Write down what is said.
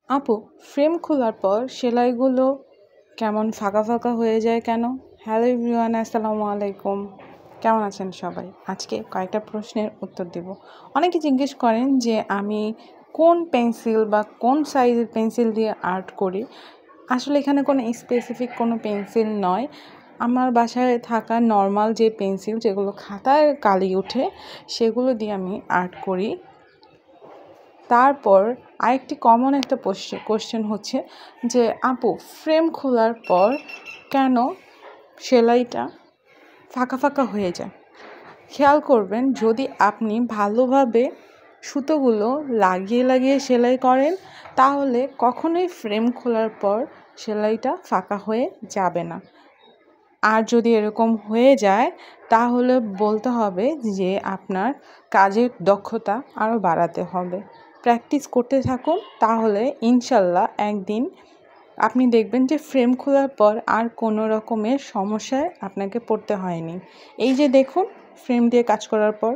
আপু, ফ্রেম খোলার পর সেলাইগুলো কেমন ফাঁকা ফাঁকা হয়ে যায় কেন? হ্যালো এভরিওয়ান, আসসালামু আলাইকুম। কেমন আছেন সবাই? আজকে কয়েকটা প্রশ্নের উত্তর দেব। অনেকে জিজ্ঞেস করেন যে আমি কোন পেন্সিল বা কোন সাইজের পেন্সিল দিয়ে আর্ট করি। আসলে এখানে কোনো স্পেসিফিক কোনো পেন্সিল নয়। আমার বাসায় থাকা নর্মাল যে পেন্সিল, যেগুলো খাতায় কালি ওঠে, সেগুলো দিয়ে আমি আর্ট করি। তারপর আরেকটি কমন একটা কোশ্চেন হচ্ছে যে আপু, ফ্রেম খোলার পর কেন সেলাইটা ফাঁকা ফাঁকা হয়ে যায়? খেয়াল করবেন, যদি আপনি ভালোভাবে সুতোগুলো লাগিয়ে লাগিয়ে সেলাই করেন তাহলে কখনোই ফ্রেম খোলার পর সেলাইটা ফাঁকা হয়ে যাবে না। আর যদি এরকম হয়ে যায় তাহলে বলতে হবে যে আপনার কাজের দক্ষতা আরও বাড়াতে হবে। প্র্যাকটিস করতে থাকুন, তাহলে ইনশাল্লাহ একদিন আপনি দেখবেন যে ফ্রেম খোলার পর আর কোনো রকমের সমস্যায় আপনাকে পড়তে হয়নি। এই যে দেখুন, ফ্রেম দিয়ে কাজ করার পর